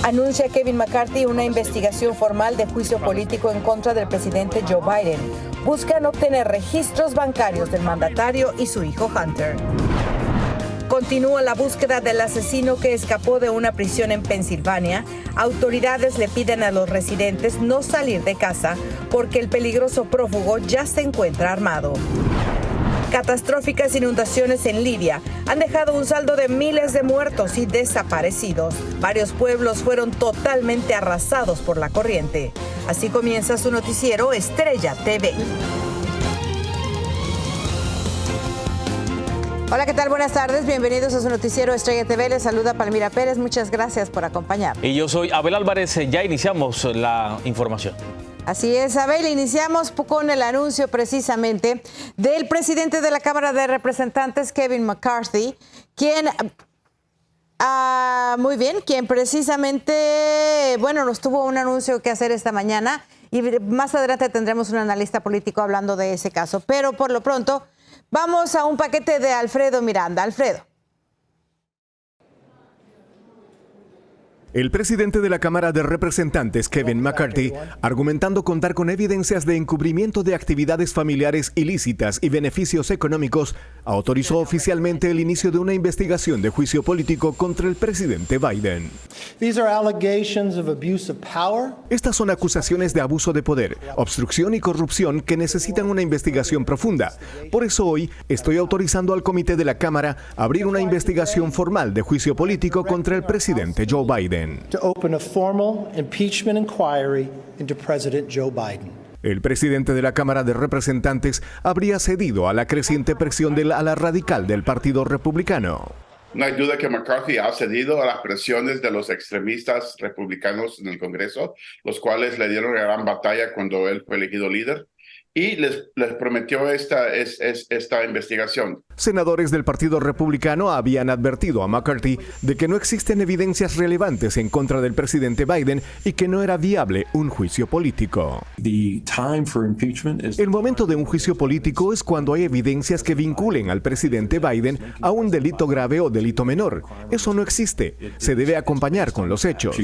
Anuncia Kevin McCarthy una investigación formal de juicio político en contra del presidente Joe Biden. Buscan obtener registros bancarios del mandatario y su hijo Hunter. Continúa la búsqueda del asesino que escapó de una prisión en Pensilvania. Autoridades le piden a los residentes no salir de casa porque el peligroso prófugo ya se encuentra armado. Catastróficas inundaciones en Libia han dejado un saldo de miles de muertos y desaparecidos. Varios pueblos fueron totalmente arrasados por la corriente. Así comienza su noticiero Estrella TV. Hola, ¿qué tal? Buenas tardes. Bienvenidos a su noticiero Estrella TV. Les saluda Palmira Pérez. Muchas gracias por acompañarnos. Y yo soy Abel Álvarez. Ya iniciamos la información. Así es, Abel. Iniciamos con el anuncio precisamente del presidente de la Cámara de Representantes, Kevin McCarthy, quien precisamente, nos tuvo un anuncio que hacer esta mañana y más adelante tendremos un analista político hablando de ese caso. Pero por lo pronto, vamos a un paquete de Alfredo Miranda. Alfredo. El presidente de la Cámara de Representantes, Kevin McCarthy, argumentando contar con evidencias de encubrimiento de actividades familiares ilícitas y beneficios económicos, autorizó oficialmente el inicio de una investigación de juicio político contra el presidente Biden. Estas son acusaciones de abuso de poder, obstrucción y corrupción que necesitan una investigación profunda. Por eso hoy estoy autorizando al comité de la Cámara a abrir una investigación formal de juicio político contra el presidente Joe Biden. To open a formal impeachment inquiry into President Joe Biden. El presidente de la Cámara de Representantes habría cedido a la creciente presión del ala radical del Partido Republicano. No hay duda que McCarthy ha cedido a las presiones de los extremistas republicanos en el Congreso, los cuales le dieron una gran batalla cuando él fue elegido líder. Y les prometió esta investigación. Senadores del Partido Republicano habían advertido a McCarthy de que no existen evidencias relevantes en contra del presidente Biden y que no era viable un juicio político. El momento de un juicio político es cuando hay evidencias que vinculen al presidente Biden a un delito grave o delito menor. Eso no existe. Se debe acompañar con los hechos.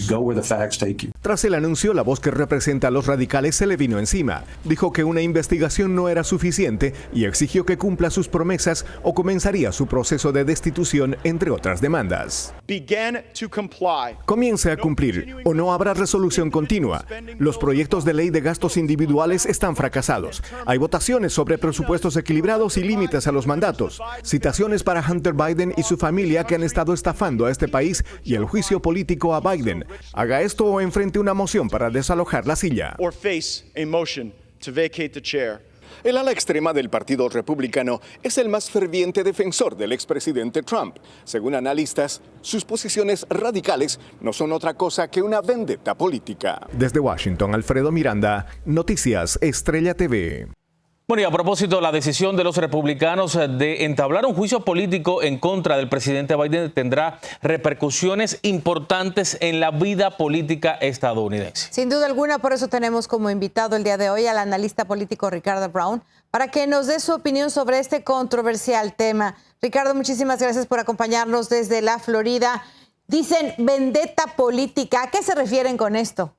Tras el anuncio, la voz que representa a los radicales se le vino encima. Dijo que una investigación no era suficiente y exigió que cumpla sus promesas o comenzaría su proceso de destitución, entre otras demandas. Comience a cumplir o no habrá resolución continua. Los proyectos de ley de gastos individuales están fracasados. Hay votaciones sobre presupuestos equilibrados y límites a los mandatos. Citaciones para Hunter Biden y su familia que han estado estafando a este país y el juicio político a Biden. Haga esto o enfrente una moción para desalojar la silla. El ala extrema del Partido Republicano es el más ferviente defensor del expresidente Trump. Según analistas, sus posiciones radicales no son otra cosa que una vendetta política. Desde Washington, Alfredo Miranda, Noticias Estrella TV. Bueno, y a propósito, la decisión de los republicanos de entablar un juicio político en contra del presidente Biden tendrá repercusiones importantes en la vida política estadounidense. Sin duda alguna, por eso tenemos como invitado el día de hoy al analista político Ricardo Brown para que nos dé su opinión sobre este controversial tema. Ricardo, muchísimas gracias por acompañarnos desde la Florida. Dicen vendetta política. ¿A qué se refieren con esto?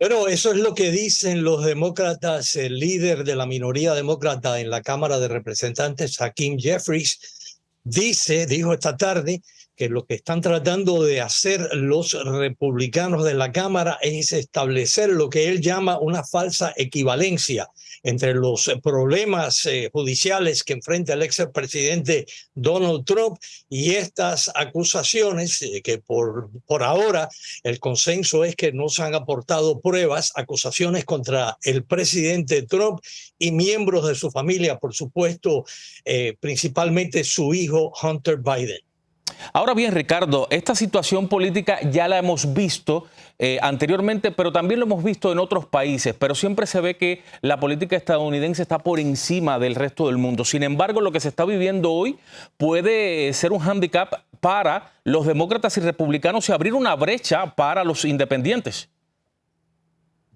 Bueno, eso es lo que dicen los demócratas. El líder de la minoría demócrata en la Cámara de Representantes, Hakeem Jeffries, dijo esta tarde que lo que están tratando de hacer los republicanos de la Cámara es establecer lo que él llama una falsa equivalencia entre los problemas judiciales que enfrenta el expresidente Donald Trump y estas acusaciones que por ahora el consenso es que no se han aportado pruebas, acusaciones contra el presidente Trump y miembros de su familia, por supuesto, principalmente su hijo Hunter Biden. Ahora bien, Ricardo, esta situación política ya la hemos visto anteriormente, pero también lo hemos visto en otros países, pero siempre se ve que la política estadounidense está por encima del resto del mundo. Sin embargo, lo que se está viviendo hoy puede ser un hándicap para los demócratas y republicanos y abrir una brecha para los independientes.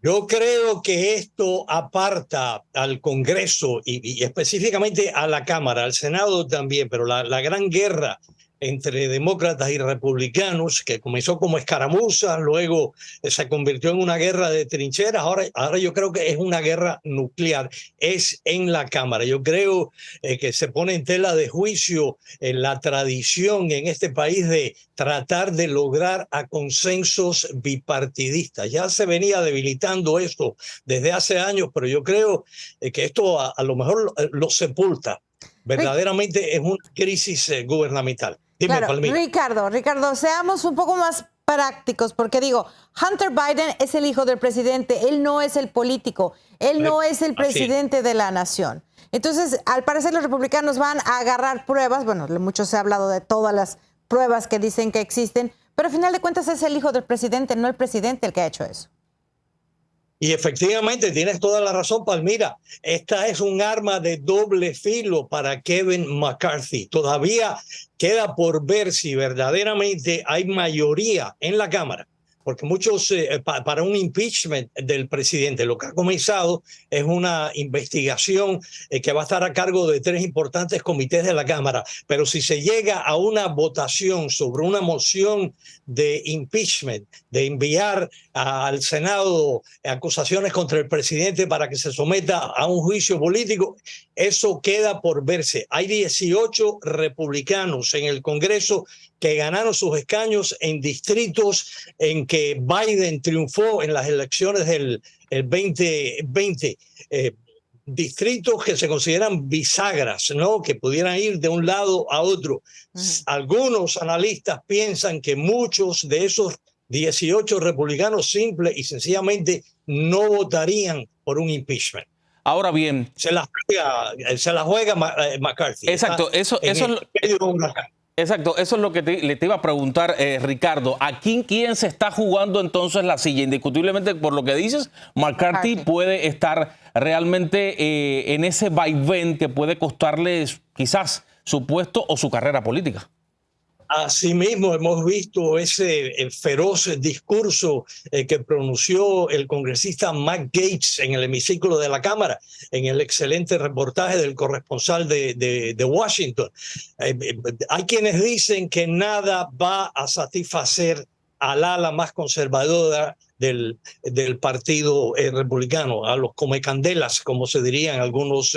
Yo creo que esto aparta al Congreso y específicamente a la Cámara, al Senado también, pero la gran guerra entre demócratas y republicanos, que comenzó como escaramuza, luego se convirtió en una guerra de trincheras, ahora yo creo que es una guerra nuclear, es en la Cámara. Yo creo que se pone en tela de juicio la tradición en este país de tratar de lograr a consensos bipartidistas. Ya se venía debilitando esto desde hace años, pero yo creo que esto a lo mejor lo sepulta. Verdaderamente es una crisis gubernamental. Dime, claro, Ricardo, seamos un poco más prácticos, porque digo, Hunter Biden es el hijo del presidente, él no es el político, él no es el presidente de la nación. Entonces, al parecer los republicanos van a agarrar pruebas, bueno, mucho se ha hablado de todas las pruebas que dicen que existen, pero al final de cuentas es el hijo del presidente, no el presidente el que ha hecho eso. Y efectivamente, tienes toda la razón, Palmira. Esta es un arma de doble filo para Kevin McCarthy. Todavía queda por ver si verdaderamente hay mayoría en la Cámara, porque muchos, para un impeachment del presidente, lo que ha comenzado es una investigación que va a estar a cargo de 3 importantes comités de la Cámara. Pero si se llega a una votación sobre una moción de impeachment, de enviar al Senado acusaciones contra el presidente para que se someta a un juicio político, eso queda por verse. Hay 18 republicanos en el Congreso que ganaron sus escaños en distritos en que Biden triunfó en las elecciones del 2020. Distritos que se consideran bisagras, ¿no? Que pudieran ir de un lado a otro. Algunos analistas piensan que muchos de esos 18 republicanos simple y sencillamente no votarían por un impeachment. Ahora bien, se la juega McCarthy. Exacto, eso es Exacto, eso es lo que le te iba a preguntar, Ricardo. ¿Aquí quién se está jugando entonces la silla? Indiscutiblemente, por lo que dices, McCarthy puede estar realmente en ese vaivén que puede costarle quizás su puesto o su carrera política. Asimismo, hemos visto ese feroz discurso que pronunció el congresista Matt Gaetz en el hemiciclo de la Cámara, en el excelente reportaje del corresponsal de Washington. Hay quienes dicen que nada va a satisfacer al ala más conservadora del partido republicano, a los comecandelas, como se diría en algunos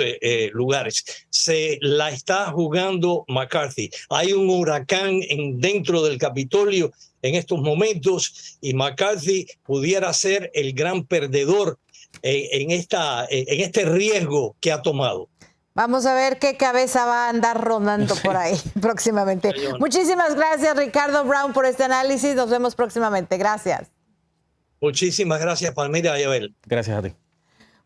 lugares. Se la está jugando McCarthy. Hay un huracán dentro del Capitolio en estos momentos y McCarthy pudiera ser el gran perdedor en este riesgo que ha tomado. Vamos a ver qué cabeza va a andar rondando por ahí próximamente. Muchísimas gracias, Ricardo Brown, por este análisis. Nos vemos próximamente. Gracias. Muchísimas gracias, Palmira y Abel. Gracias a ti.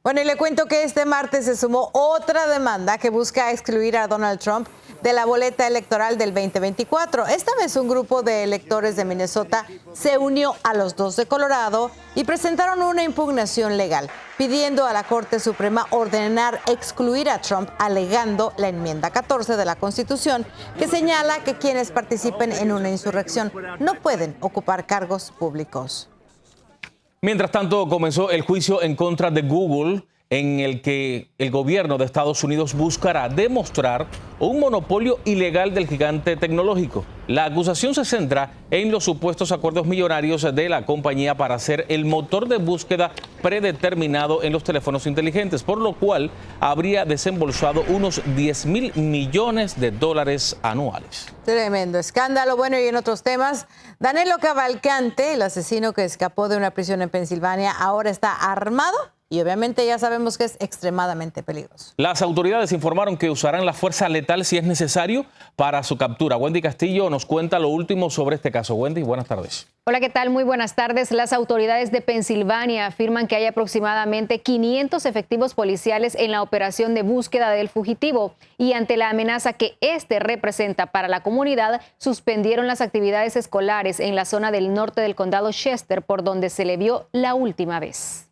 Bueno, y le cuento que este martes se sumó otra demanda que busca excluir a Donald Trump de la boleta electoral del 2024. Esta vez un grupo de electores de Minnesota se unió a los 2 de Colorado y presentaron una impugnación legal, pidiendo a la Corte Suprema ordenar excluir a Trump, alegando la enmienda 14 de la Constitución, que señala que quienes participen en una insurrección no pueden ocupar cargos públicos. Mientras tanto, comenzó el juicio en contra de Google, en el que el gobierno de Estados Unidos buscará demostrar un monopolio ilegal del gigante tecnológico. La acusación se centra en los supuestos acuerdos millonarios de la compañía para hacer el motor de búsqueda predeterminado en los teléfonos inteligentes, por lo cual habría desembolsado unos $10,000 millones anuales. Tremendo escándalo. Bueno, y en otros temas, Danilo Cavalcante, el asesino que escapó de una prisión en Pensilvania, ahora está armado. Y obviamente ya sabemos que es extremadamente peligroso. Las autoridades informaron que usarán la fuerza letal si es necesario para su captura. Wendy Castillo nos cuenta lo último sobre este caso. Wendy, buenas tardes. Hola, ¿qué tal? Muy buenas tardes. Las autoridades de Pensilvania afirman que hay aproximadamente 500 efectivos policiales en la operación de búsqueda del fugitivo y ante la amenaza que este representa para la comunidad, suspendieron las actividades escolares en la zona del norte del condado Chester, por donde se le vio la última vez.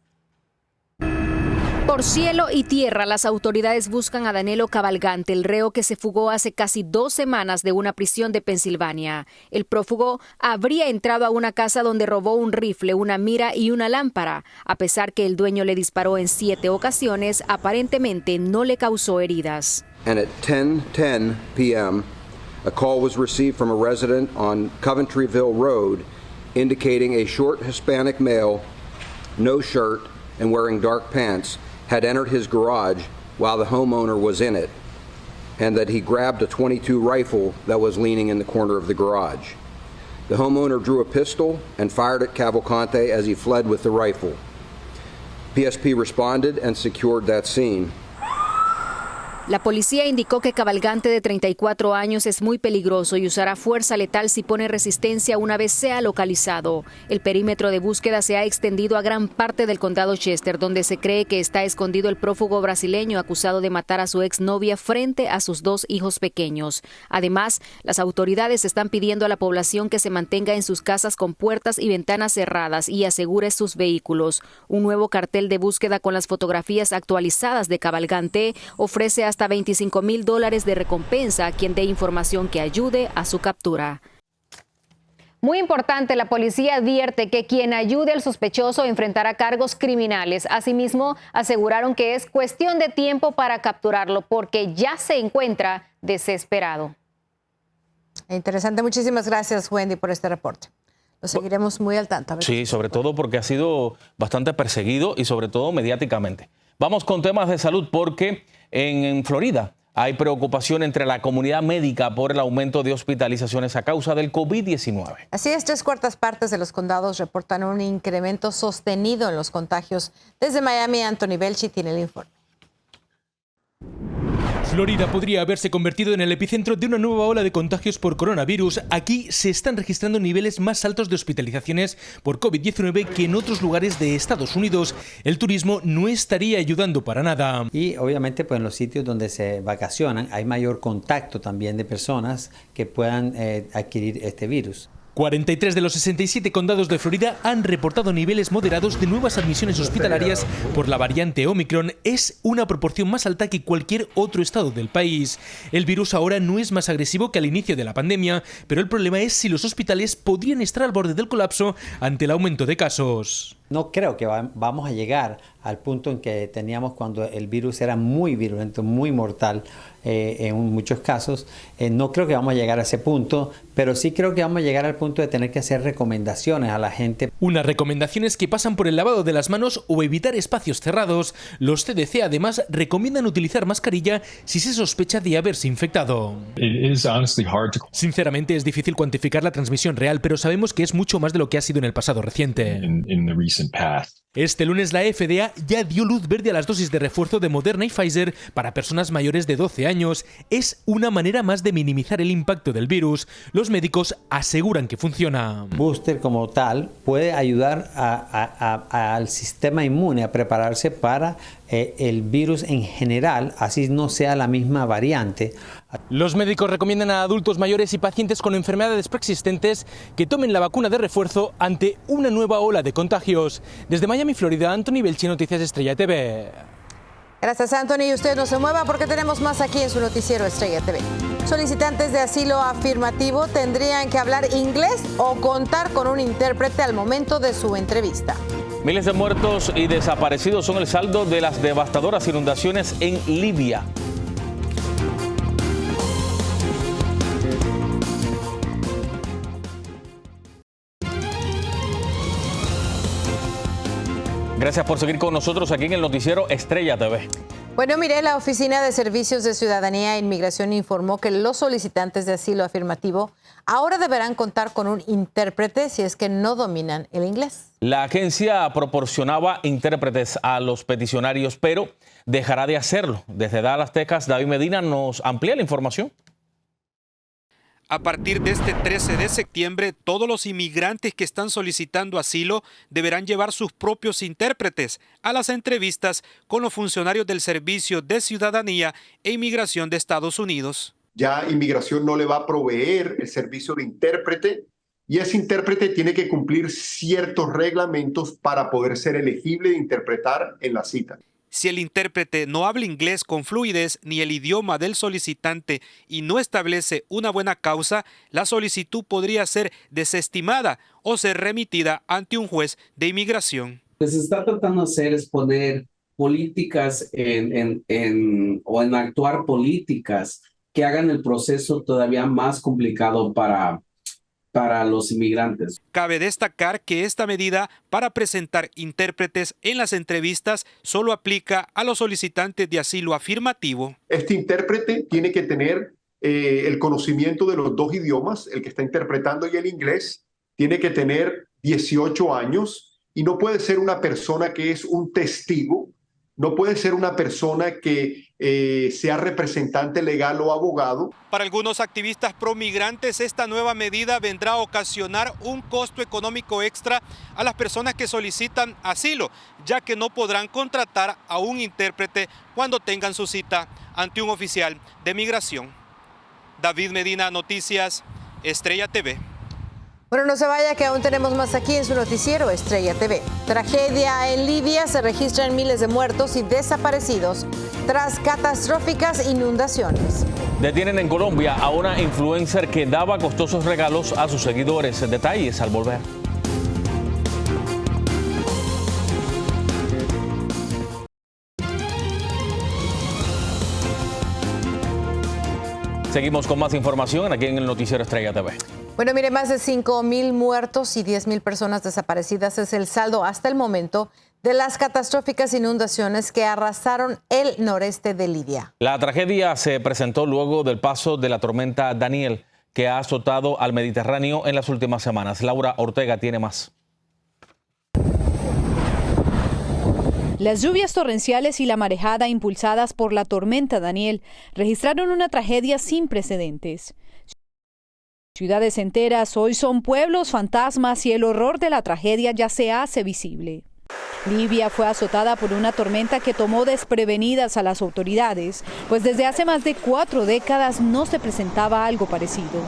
Por cielo y tierra, las autoridades buscan a Danilo Cavalcante, el reo que se fugó hace casi 2 semanas de una prisión de Pensilvania. El prófugo habría entrado a una casa donde robó un rifle, una mira y una lámpara. A pesar que el dueño le disparó en 7 ocasiones, aparentemente no le causó heridas. And at 10:10 p.m., A call was received from a resident on Coventryville Road indicating a short Hispanic male, no shirt and wearing dark pants, had entered his garage while the homeowner was in it, and that he grabbed a .22 rifle that was leaning in the corner of the garage. The homeowner drew a pistol and fired at Cavalcante as he fled with the rifle. PSP responded and secured that scene. La policía indicó que Cavalcante, de 34 años, es muy peligroso y usará fuerza letal si pone resistencia una vez sea localizado. El perímetro de búsqueda se ha extendido a gran parte del condado Chester, donde se cree que está escondido el prófugo brasileño acusado de matar a su exnovia frente a sus 2 hijos pequeños. Además, las autoridades están pidiendo a la población que se mantenga en sus casas con puertas y ventanas cerradas y asegure sus vehículos. Un nuevo cartel de búsqueda con las fotografías actualizadas de Cavalcante ofrece hasta $25,000 de recompensa a quien dé información que ayude a su captura. Muy importante, la policía advierte que quien ayude al sospechoso enfrentará cargos criminales. Asimismo, aseguraron que es cuestión de tiempo para capturarlo porque ya se encuentra desesperado. Interesante. Muchísimas gracias, Wendy, por este reporte. Lo seguiremos muy al tanto. Sí, sobre todo porque ha sido bastante perseguido y sobre todo mediáticamente. Vamos con temas de salud porque en Florida hay preocupación entre la comunidad médica por el aumento de hospitalizaciones a causa del COVID-19. Así es, 3/4 de los condados reportan un incremento sostenido en los contagios. Desde Miami, Anthony Belchi tiene el informe. Florida podría haberse convertido en el epicentro de una nueva ola de contagios por coronavirus. Aquí se están registrando niveles más altos de hospitalizaciones por COVID-19 que en otros lugares de Estados Unidos. El turismo no estaría ayudando para nada. Y obviamente pues en los sitios donde se vacacionan hay mayor contacto también de personas que puedan adquirir este virus. 43 de los 67 condados de Florida han reportado niveles moderados de nuevas admisiones hospitalarias por la variante Omicron. Es una proporción más alta que cualquier otro estado del país. El virus ahora no es más agresivo que al inicio de la pandemia, pero el problema es si los hospitales podrían estar al borde del colapso ante el aumento de casos. No creo que vamos a llegar al punto en que teníamos cuando el virus era muy virulento, muy mortal en muchos casos. No creo que vamos a llegar a ese punto, pero sí creo que vamos a llegar al punto de tener que hacer recomendaciones a la gente. Unas recomendaciones que pasan por el lavado de las manos o evitar espacios cerrados. Los CDC además recomiendan utilizar mascarilla si se sospecha de haberse infectado. Sinceramente es difícil cuantificar la transmisión real, pero sabemos que es mucho más de lo que ha sido en el pasado reciente. Este lunes la FDA ya dio luz verde a las dosis de refuerzo de Moderna y Pfizer para personas mayores de 12 años. Es una manera más de minimizar el impacto del virus. Los médicos aseguran que funciona. Booster como tal puede ayudar al sistema inmune a prepararse para el virus en general, así no sea la misma variante. Los médicos recomiendan a adultos mayores y pacientes con enfermedades preexistentes que tomen la vacuna de refuerzo ante una nueva ola de contagios. Desde Miami, Florida, Anthony Belchi, Noticias Estrella TV. Gracias, Anthony. Y usted no se mueva porque tenemos más aquí en su noticiero Estrella TV. Solicitantes de asilo afirmativo tendrían que hablar inglés o contar con un intérprete al momento de su entrevista. Miles de muertos y desaparecidos son el saldo de las devastadoras inundaciones en Libia. Gracias por seguir con nosotros aquí en el noticiero Estrella TV. Bueno, mire, la Oficina de Servicios de Ciudadanía e Inmigración informó que los solicitantes de asilo afirmativo ahora deberán contar con un intérprete si es que no dominan el inglés. La agencia proporcionaba intérpretes a los peticionarios, pero dejará de hacerlo. Desde Dallas, Texas, David Medina nos amplía la información. A partir de este 13 de septiembre, todos los inmigrantes que están solicitando asilo deberán llevar sus propios intérpretes a las entrevistas con los funcionarios del Servicio de Ciudadanía e Inmigración de Estados Unidos. Ya Inmigración no le va a proveer el servicio de intérprete y ese intérprete tiene que cumplir ciertos reglamentos para poder ser elegible de interpretar en la cita. Si el intérprete no habla inglés con fluidez ni el idioma del solicitante y no establece una buena causa, la solicitud podría ser desestimada o ser remitida ante un juez de inmigración. Lo que se está tratando de hacer es poner políticas o enactuar políticas que hagan el proceso todavía más complicado para los inmigrantes. Cabe destacar que esta medida para presentar intérpretes en las entrevistas solo aplica a los solicitantes de asilo afirmativo. Este intérprete tiene que tener el conocimiento de los dos idiomas, el que está interpretando y el inglés, tiene que tener 18 años y no puede ser una persona que es un testigo, no puede ser una persona que sea representante legal o abogado. Para algunos activistas promigrantes, esta nueva medida vendrá a ocasionar un costo económico extra a las personas que solicitan asilo, ya que no podrán contratar a un intérprete cuando tengan su cita ante un oficial de migración. David Medina, Noticias, Estrella TV. Bueno, no se vaya que aún tenemos más aquí en su noticiero Estrella TV. Tragedia en Libia, se registran miles de muertos y desaparecidos tras catastróficas inundaciones. Detienen en Colombia a una influencer que daba costosos regalos a sus seguidores. Detalles al volver. Seguimos con más información aquí en el noticiero Estrella TV. Bueno, mire, más de 5,000 muertos y 10,000 personas desaparecidas es el saldo hasta el momento de las catastróficas inundaciones que arrasaron el noreste de Libia. La tragedia se presentó luego del paso de la tormenta Daniel, que ha azotado al Mediterráneo en las últimas semanas. Laura Ortega tiene más. Las lluvias torrenciales y la marejada impulsadas por la tormenta Daniel registraron una tragedia sin precedentes. Ciudades enteras hoy son pueblos fantasmas y el horror de la tragedia ya se hace visible. Libia fue azotada por una tormenta que tomó desprevenidas a las autoridades, pues desde hace más de 4 décadas no se presentaba algo parecido.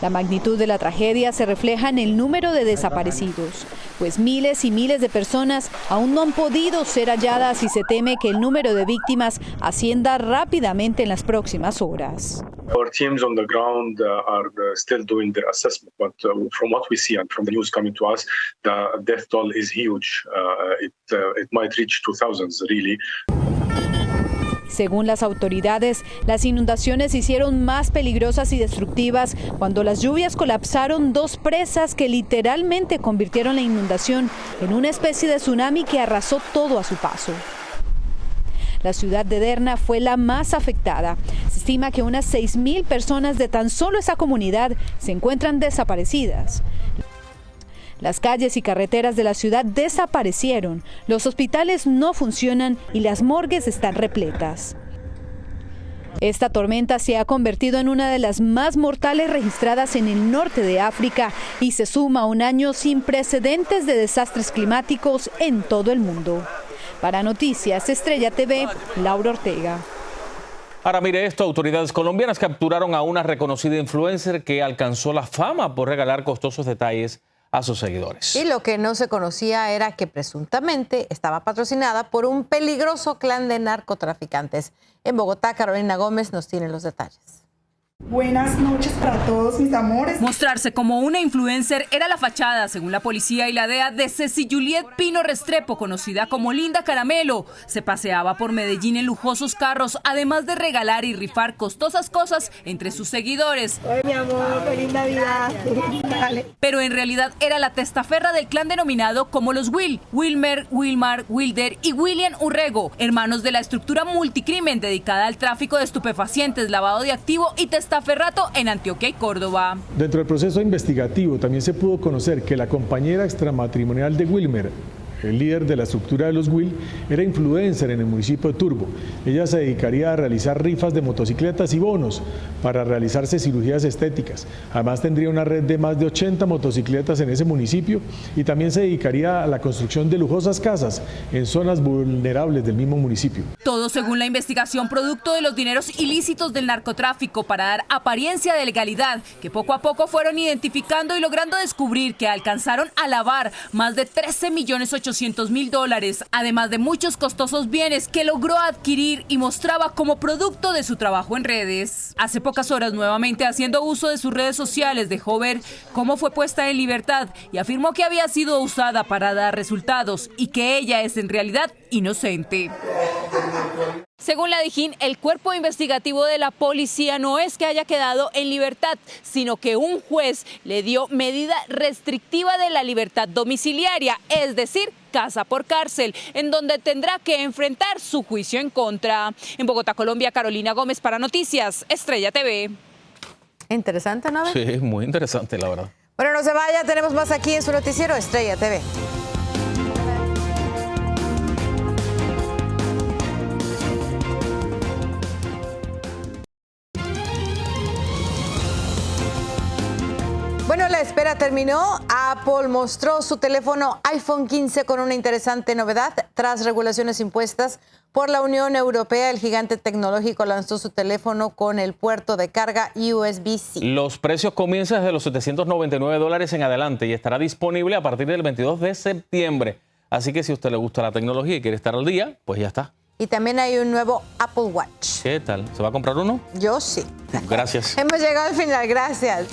La magnitud de la tragedia se refleja en el número de desaparecidos, pues miles y miles de personas aún no han podido ser halladas y se teme que el número de víctimas ascienda rápidamente en las próximas horas. Our teams on the ground are still doing their assessment, but from what we see and from the news coming to us, the death toll is huge. It might reach 2,000 really. Según las autoridades, las inundaciones se hicieron más peligrosas y destructivas cuando las lluvias colapsaron 2 presas que literalmente convirtieron la inundación en una especie de tsunami que arrasó todo a su paso. La ciudad de Derna fue la más afectada. Se estima que unas 6,000 personas de tan solo esa comunidad se encuentran desaparecidas. Las calles y carreteras de la ciudad desaparecieron, los hospitales no funcionan y las morgues están repletas. Esta tormenta se ha convertido en una de las más mortales registradas en el norte de África y se suma a un año sin precedentes de desastres climáticos en todo el mundo. Para Noticias Estrella TV, Laura Ortega. Ahora mire esto, autoridades colombianas capturaron a una reconocida influencer que alcanzó la fama por regalar costosos detalles a sus seguidores. Y lo que no se conocía era que presuntamente estaba patrocinada por un peligroso clan de narcotraficantes. En Bogotá, Carolina Gómez nos tiene los detalles. Buenas noches para todos mis amores. Mostrarse como una influencer era la fachada, según la policía y la DEA, de Ceci Juliet Pino Restrepo, conocida como Linda Caramelo. Se paseaba por Medellín en lujosos carros, además de regalar y rifar costosas cosas entre sus seguidores. Ay, mi amor, feliz Navidad. Dale. Pero en realidad era la testaferra del clan denominado como los Will, Wilmer, Wilmar, Wilder y William Urrego, hermanos de la estructura multicrimen dedicada al tráfico de estupefacientes, lavado de activo y testaferrato en Antioquia y Córdoba. Dentro del proceso investigativo también se pudo conocer que la compañera extramatrimonial de Wilmer, el líder de la estructura de los Will, era influencer en el municipio de Turbo. Ella se dedicaría a realizar rifas de motocicletas y bonos para realizarse cirugías estéticas. Además tendría una red de más de 80 motocicletas en ese municipio y también se dedicaría a la construcción de lujosas casas en zonas vulnerables del mismo municipio. Todo según la investigación producto de los dineros ilícitos del narcotráfico para dar apariencia de legalidad, que poco a poco fueron identificando y logrando descubrir que alcanzaron a lavar más de 13.800.000 además de muchos costosos bienes que logró adquirir y mostraba como producto de su trabajo en redes. Hace pocas horas, nuevamente haciendo uso de sus redes sociales, dejó ver cómo fue puesta en libertad y afirmó que había sido usada para dar resultados y que ella es en realidad inocente. Según la Dijín, el cuerpo investigativo de la policía no es que haya quedado en libertad, sino que un juez le dio medida restrictiva de la libertad domiciliaria, es decir, casa por cárcel, en donde tendrá que enfrentar su juicio en contra. En Bogotá, Colombia, Carolina Gómez para Noticias Estrella TV. Interesante, ¿no? Sí, muy interesante, la verdad. Bueno, no se vaya, tenemos más aquí en su noticiero Estrella TV. Bueno, la espera terminó. Apple mostró su teléfono iPhone 15 con una interesante novedad. Tras regulaciones impuestas por la Unión Europea, el gigante tecnológico lanzó su teléfono con el puerto de carga USB-C. Los precios comienzan desde los $799 en adelante y estará disponible a partir del 22 de septiembre. Así que si a usted le gusta la tecnología y quiere estar al día, pues ya está. Y también hay un nuevo Apple Watch. ¿Qué tal? ¿Se va a comprar uno? Yo sí. Gracias. Hemos llegado al final. Gracias.